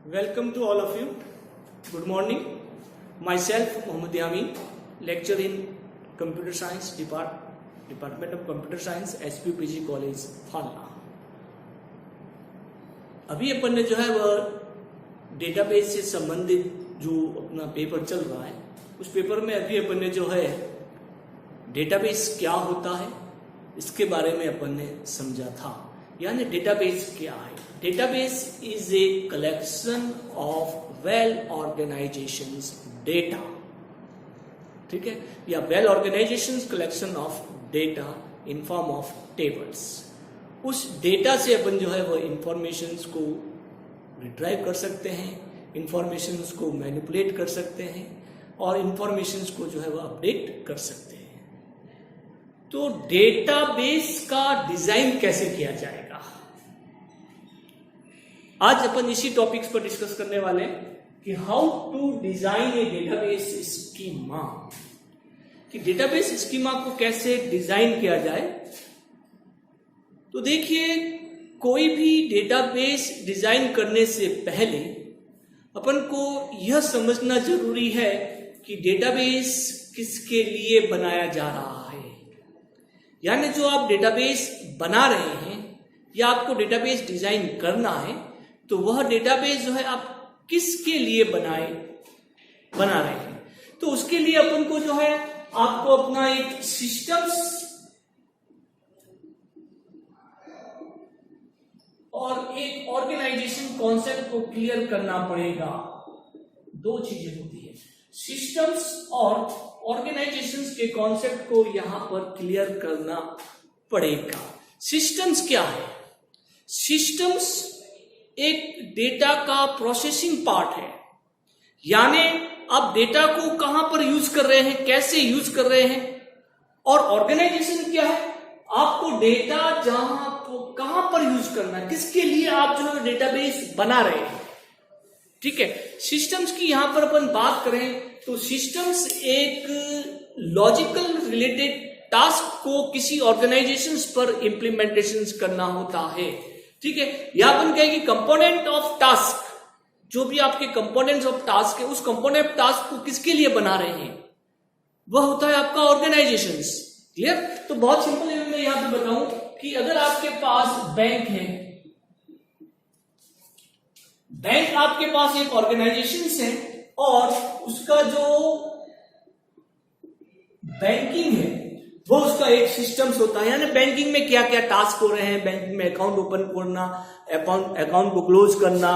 Welcome to all of you. Good morning. Myself, Mohammad Yami, lecturer in Computer Science Department of Computer Science, SPPG College, Falna. अभी अपन ने जो है वह database से संबंधित जो अपना पेपर चल रहा है, उस पेपर में अभी अपन ने जो है डेटाबेस क्या होता है इसके बारे में अपन ने समझा था। यानी डेटाबेस क्या है? Database is a collection of well organisations data, ठीक है, या well organisations collection of data in form of tables. उस डेटा से अपन जो है वो इंफॉर्मेशंस को रिट्राइव कर सकते हैं, इंफॉर्मेशंस को मैनिपुलेट कर सकते हैं और इंफॉर्मेशंस को जो है वो अपडेट कर सकते हैं। तो डेटाबेस का डिजाइन कैसे किया जाएगा, आज अपन इसी टॉपिक्स पर डिस्कस करने वाले हैं कि how to design a database schema, कि डेटाबेस स्कीमा को कैसे डिजाइन किया जाए। तो देखिए, कोई भी डेटाबेस डिजाइन करने से पहले अपन को यह समझना जरूरी है कि डेटाबेस किसके लिए बनाया जा रहा है। यानी जो आप डेटाबेस बना रहे हैं या आपको डेटाबेस डिजाइन करना है, तो वह डेटाबेस जो है आप किसके लिए बना रहे हैं। तो उसके लिए अपन को जो है आपको अपना एक सिस्टम्स और एक ऑर्गेनाइजेशन कॉन्सेप्ट को क्लियर करना पड़ेगा। दो चीजें होती है, सिस्टम्स और ऑर्गेनाइजेशंस के कॉन्सेप्ट को यहां पर क्लियर करना पड़ेगा। सिस्टम्स क्या है? सिस्टम्स एक डेटा का प्रोसेसिंग पार्ट है। यानी आप डेटा को कहां पर यूज कर रहे हैं, कैसे यूज कर रहे हैं। और ऑर्गेनाइजेशन क्या है? आपको डेटा जहां तो कहां पर यूज करना है, किसके लिए आप जो है डेटाबेस बना रहे हैं, ठीक है। सिस्टम्स की यहां पर अपन बात करें तो सिस्टम्स एक लॉजिकल रिलेटेड टास्क को किसी ऑर्गेनाइजेशंस पर इंप्लीमेंटेशन करना होता है, ठीक है। या अपन कहेंगे कंपोनेंट ऑफ टास्क, जो भी आपके कंपोनेंट्स ऑफ टास्क है, उस कंपोनेंट ऑफ टास्क को किसके लिए बना रहे हैं, वह होता है आपका ऑर्गेनाइजेशंस। क्लियर? तो बहुत सिंपल है, मैं यहां पे बताऊं कि अगर आपके पास बैंक है, बैंक आपके पास एक ऑर्गेनाइजेशन है और उसका जो बैंकिंग है वो उसका एक सिस्टम्स होता है। यानी बैंकिंग में क्या क्या टास्क हो रहे हैं, बैंकिंग में अकाउंट ओपन करना, अकाउंट को क्लोज करना,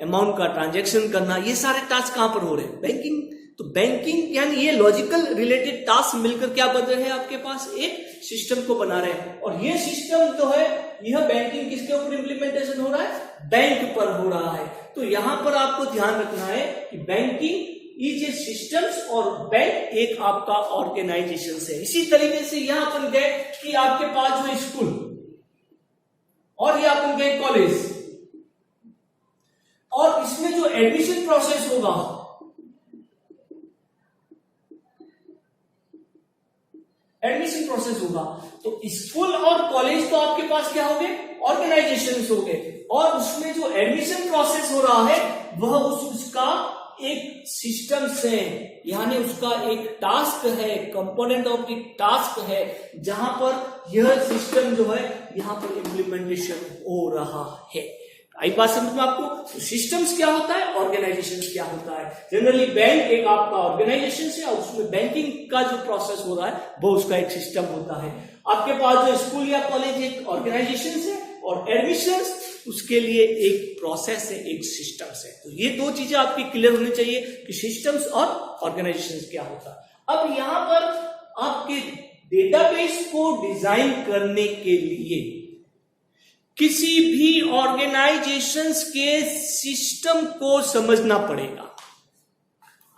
अमाउंट का ट्रांजैक्शन करना, ये सारे टास्क कहां पर हो रहे हैं, बैंकिंग। तो बैंकिंग यानी ये लॉजिकल रिलेटेड टास्क मिलकर क्या बन रहे हैं, आपके पास एक सिस्टम को बना रहे हैं। और ये सिस्टम जो है, यह बैंकिंग किसके ऊपर इंप्लीमेंटेशन हो रहा है, बैंक पर हो रहा है। तो यहां पर आपको ध्यान रखना है कि बैंकिंग इज ए सिस्टम्स और बैंक एक आपका ऑर्गेनाइजेशन है। इसी तरीके से यहां अपन गए कि आपके पास जो स्कूल और ये अपन गए कॉलेज, और इसमें जो एडमिशन प्रोसेस होगा, तो स्कूल और कॉलेज तो आपके पास क्या हो गए, ऑर्गेनाइजेशंस हो गए। और उसमें जो एडमिशन प्रोसेस हो रहा है वह उसका एक सिस्टम है, यानी उसका एक टास्क है, कंपोनेंट ऑफ द टास्क है, जहां पर यह सिस्टम जो है यहां पर इंप्लीमेंटेशन हो रहा है। आई बात समझ में आपको? तो सिस्टम्स क्या होता है, ऑर्गेनाइजेशन क्या होता है। जनरली बैंक एक आपका ऑर्गेनाइजेशन है और उसमें बैंकिंग का जो प्रोसेस हो रहा है वो उसका एक सिस्टम होता है। आपके पास जो स्कूल या कॉलेज एक ऑर्गेनाइजेशन है और एडमिशंस उसके लिए एक प्रोसेस है, एक सिस्टम्स है। तो ये दो चीजें आपकी क्लियर होनी चाहिए कि सिस्टम्स और ऑर्गेनाइजेशन क्या होता है। अब यहां पर आपके डेटाबेस को डिजाइन करने के लिए किसी भी ऑर्गेनाइजेशंस के सिस्टम को समझना पड़ेगा।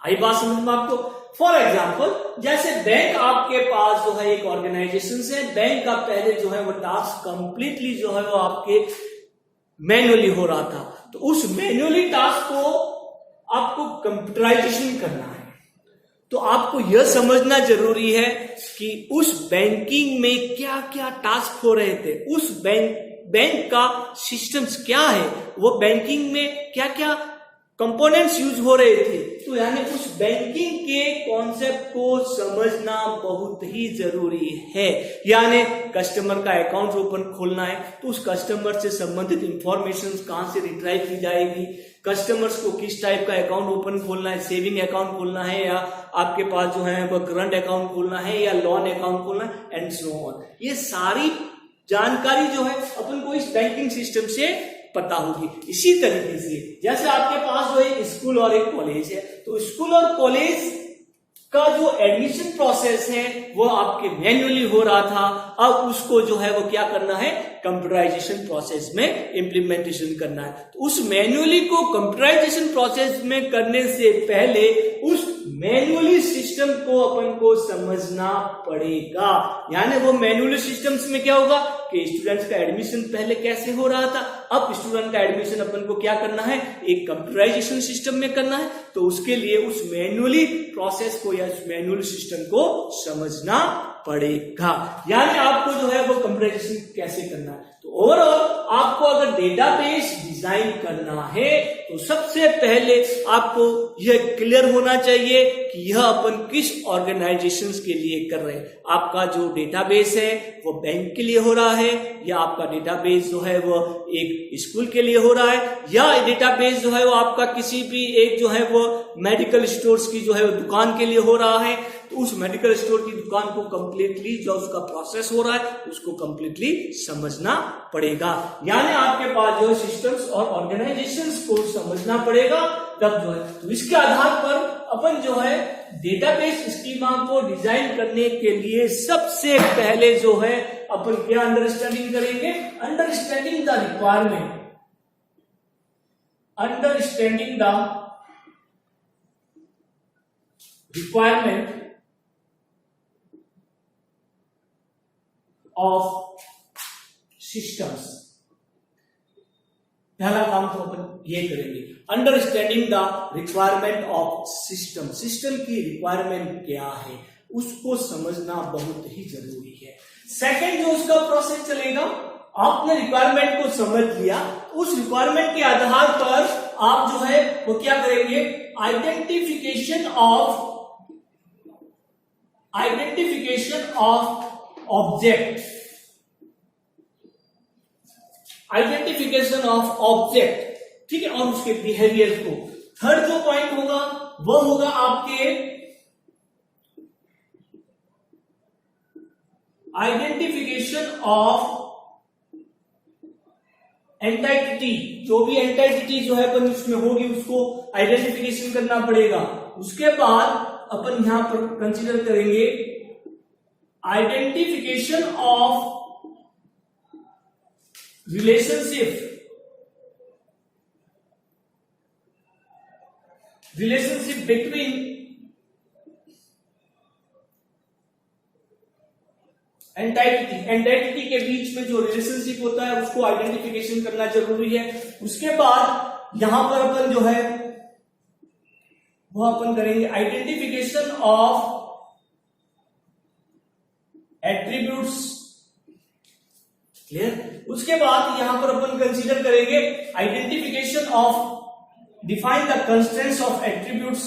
आई बात समझ में आपको? फॉर एग्जाम्पल, जैसे बैंक आपके पास जो है एक ऑर्गेनाइजेशन है, बैंक का पहले जो है वो टास्क कंप्लीटली जो है वो आपके मैन्युअली हो रहा था। तो उस मैन्युअली टास्क को आपको कंप्यूटराइजेशन करना है। तो आपको यह समझना जरूरी है कि उस बैंकिंग में क्या क्या टास्क हो रहे थे, उस बैंक का सिस्टम्स क्या है, वो बैंकिंग में क्या क्या कंपोनेंट्स यूज हो रहे थे। तो यानी उस बैंकिंग के कॉन्सेप्ट को समझना बहुत ही जरूरी है। यानी कस्टमर का अकाउंट ओपन खोलना है तो उस कस्टमर से संबंधित इंफॉर्मेशन कहां से रिट्राइव की जाएगी, कस्टमर्स को किस टाइप का अकाउंट ओपन खोलना है, सेविंग अकाउंट खोलना है या आपके पास जो है वो करंट अकाउंट खोलना है या लोन अकाउंट खोलना है एंड सो ऑन। ये सारी जानकारी जो है अपन को इस बैंकिंग सिस्टम से पता होगी। इसी तरीके से जैसे आपके पास जो एक स्कूल और एक कॉलेज है, तो स्कूल और कॉलेज का जो एडमिशन प्रोसेस है वो आपके मैन्युअली हो रहा था, अब उसको जो है वो क्या करना है, कंप्यूटराइजेशन प्रोसेस में इंप्लीमेंटेशन करना है। तो उस मैन्युअली को कंप्यूटराइजेशन प्रोसेस में करने से पहले उस मैन्युअली सिस्टम को अपन को समझना पड़ेगा। यानी वो मैन्युअली सिस्टम्स में क्या होगा कि स्टूडेंट्स का एडमिशन पहले कैसे हो रहा था, अब स्टूडेंट का एडमिशन अपन को क्या करना है, एक कंप्यूटराइजेशन सिस्टम में करना है। तो उसके लिए उस मैन्युअली प्रोसेस को या उस मैन्युअल सिस्टम को समझना पड़ेगा। यानी आपको जो है वो कंप्यूटराइजेशन कैसे करना है। तो ओवरऑल आपको अगर डेटाबेस डिजाइन करना है तो सबसे पहले आपको यह क्लियर होना चाहिए कि यह अपन किस ऑर्गेनाइजेशंस के लिए कर रहे हैं। आपका जो डेटाबेस है वो बैंक के लिए हो रहा है, या आपका डेटाबेस जो है वो एक स्कूल के लिए हो रहा है, या डेटाबेस जो है वो आपका किसी भी एक जो है वो मेडिकल स्टोर्स की जो है वो दुकान के लिए हो रहा है। तो उस मेडिकल स्टोर की दुकान को कंप्लीटली जो उसका प्रोसेस हो रहा है उसको कंप्लीटली समझना पड़ेगा। यानी आपके पास जो सिस्टम्स और ऑर्गेनाइजेशंस को समझना पड़ेगा तब जो है, तो इसके आधार पर अपन जो है डेटाबेस स्कीमा को डिजाइन करने के लिए सबसे पहले जो है अपन क्या अंडरस्टैंडिंग करेंगे, understanding the requirement, understanding the requirement of systems. पहला काम तो अपन ये करेंगे, understanding the requirement of system. System की रिक्वायरमेंट क्या है उसको समझना बहुत ही जरूरी है। सेकंड जो उसका प्रोसेस चलेगा, आपने रिक्वायरमेंट को समझ लिया, उस रिक्वायरमेंट के आधार पर आप जो है वो क्या करेंगे, identification of object, identification of object, ठीक है, और उसके बिहेवियर को। थर्ड जो पॉइंट होगा वो होगा आपके आइडेंटिफिकेशन ऑफ एंटाइटी। जो भी एंटाइटी जो है अपन उसमें होगी उसको आइडेंटिफिकेशन करना पड़ेगा। उसके बाद अपन यहां पर कंसीडर करेंगे identification of relationship between entity के बीच में जो रिलेशनशिप होता है उसको आइडेंटिफिकेशन करना जरूरी है। उसके बाद यहां पर अपन जो है वो अपन करेंगे आइडेंटिफिकेशन ऑफ एट्रीब्यूट्स, क्लियर। उसके बाद यहां पर अपन कंसीडर करेंगे identification of, define the constraints of attributes,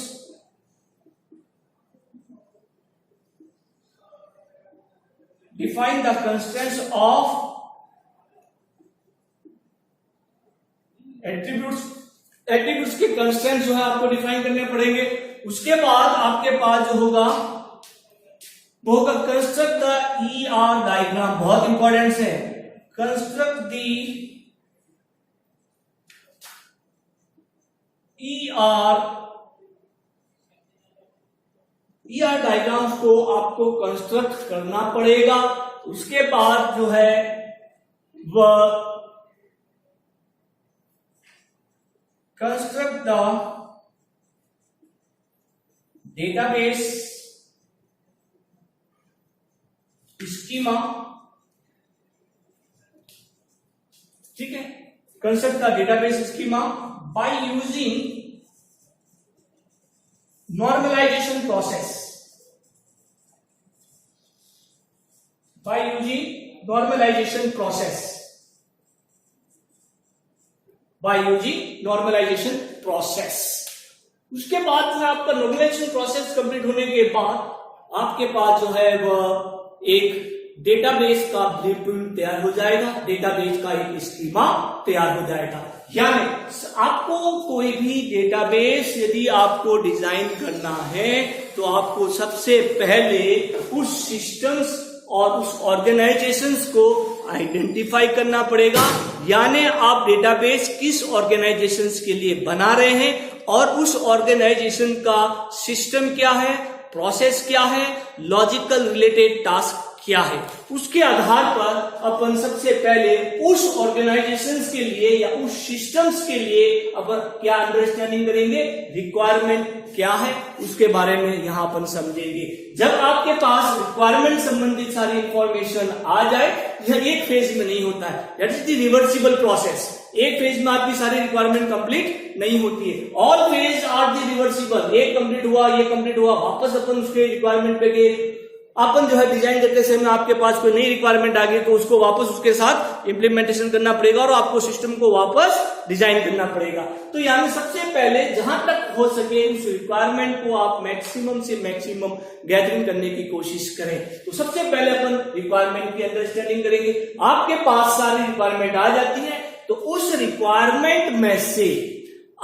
define the constraints of attributes. Attributes के कंस्ट्रेंट्स जो है आपको डिफाइन करने पड़ेंगे। उसके बाद आपके पास जो होगा वो होगा कंस्ट्रक्ट द ER डायग्राम, बहुत इंपॉर्टेंट है। कंस्ट्रक्ट द ER डायग्राम्स को आपको कंस्ट्रक्ट करना पड़ेगा। उसके बाद जो है वह कंस्ट्रक्ट द डेटाबेस स्कीमा, ठीक है, construct the database schema by using normalization process, by using normalization process, by using normalization process. उसके बाद जो है आपका नॉर्मलाइजेशन प्रोसेस कंप्लीट होने के बाद आपके पास जो है वह एक डेटाबेस का ब्लूप्रिंट तैयार हो जाएगा, डेटाबेस का एक स्कीमा तैयार हो जाएगा। यानी आपको कोई भी डेटाबेस यदि आपको डिजाइन करना है तो आपको सबसे पहले उस सिस्टम्स और उस ऑर्गेनाइजेशंस को आइडेंटिफाई करना पड़ेगा। यानी आप डेटाबेस किस ऑर्गेनाइजेशंस के लिए बना रहे हैं और उस ऑर्गेनाइजेशन का सिस्टम क्या है, प्रोसेस क्या है, लॉजिकल रिलेटेड टास्क क्या है, उसके आधार पर अपन सबसे पहले उस ऑर्गेनाइजेशंस के लिए या उस सिस्टम्स के लिए अपन क्या अंडरस्टैंडिंग करेंगे, रिक्वायरमेंट क्या है, उसके बारे में यहां अपन समझेंगे। जब आपके पास रिक्वायरमेंट संबंधित सारी इंफॉर्मेशन आ जाए, यह एक फेज में नहीं होता है, that is the reversible process. एक फेज में आपकी सारी रिक्वायरमेंट कंप्लीट नहीं होती है, all phase are the reversible. एक कंप्लीट हुआ, ये कंप्लीट हुआ, वापस अपन उसके रिक्वायरमेंट पे गए, अपन जो है डिजाइन करते समय आपके पास कोई नई रिक्वायरमेंट आ गई तो उसको वापस उसके साथ इंप्लीमेंटेशन करना पड़ेगा और आपको सिस्टम को वापस डिजाइन करना पड़ेगा। तो यानी सबसे पहले जहां तक हो सके उस रिक्वायरमेंट को आप मैक्सिमम से मैक्सिमम गैदरिंग करने की कोशिश करें। तो सबसे पहले अपन रिक्वायरमेंट की अंडरस्टैंडिंग करेंगे। आपके पास सारी रिक्वायरमेंट आ जाती है तो उस रिक्वायरमेंट में से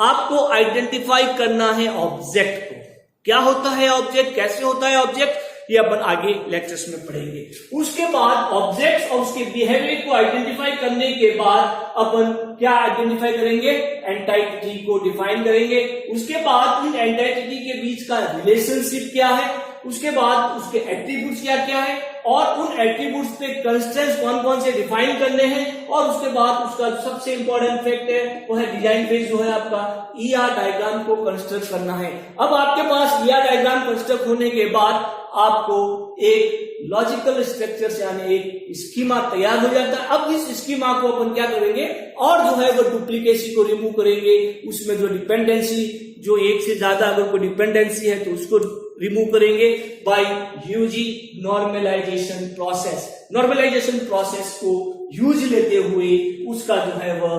आपको आइडेंटिफाई करना है ऑब्जेक्ट को। क्या होता है ऑब्जेक्ट, कैसे होता है ऑब्जेक्ट, ये अपन आगे लेक्चर्स में पढ़ेंगे। उसके बाद ऑब्जेक्ट्स और उसके बिहेवियर को आइडेंटिफाई करने के बाद अपन क्या आइडेंटिफाई करेंगे, एंटाइटी को डिफाइन करेंगे। उसके बाद इन एंटाइटी के बीच का रिलेशनशिप क्या है, उसके बाद उसके एट्रीब्यूट्स क्या क्या है और उन एट्रीब्यूट्स पे कंस्ट्रेंट्स कौन कौन से डिफाइन करने हैं। और उसके बाद उसका सबसे इंपॉर्टेंट फैक्ट है वो है डिजाइन फेज जो है आपका ईआर डायग्राम को कंस्ट्रक्ट करना है। अब आपके पास ईआर डायग्राम कंस्ट्रक्ट होने के बाद आपको एक लॉजिकल स्ट्रक्चर यानी एक स्कीमा तैयार हो जाता है। अब इस स्कीमा को अपन क्या करेंगे और जो है वो डुप्लीकेसी को रिमूव करेंगे, उसमें जो डिपेंडेंसी, जो एक से ज्यादा अगर कोई डिपेंडेंसी है तो उसको रिमूव करेंगे by using normalization process. Normalization process को यूज लेते हुए उसका जो है वह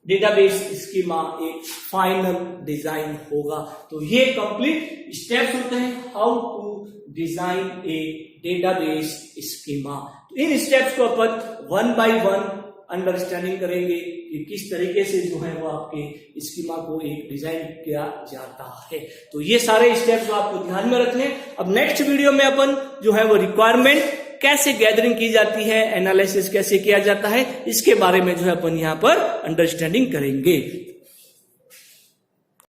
डेटाबेस स्कीमा एक फाइनल डिजाइन होगा। तो ये कंप्लीट स्टेप्स होते हैं how to design a database schema. इन स्टेप्स को अपन वन बाय वन अंडरस्टैंडिंग करेंगे कि किस तरीके से जो है वो आपके स्कीमा को एक डिजाइन किया जाता है। तो ये सारे स्टेप्स आपको ध्यान में रखने। अब नेक्स्ट वीडियो में अपन जो है वो रिक्वायरमेंट कैसे गैदरिंग की जाती है, एनालिसिस कैसे किया जाता है, इसके बारे में जो है अपन यहाँ पर अंडरस्टैंडिंग करेंगे।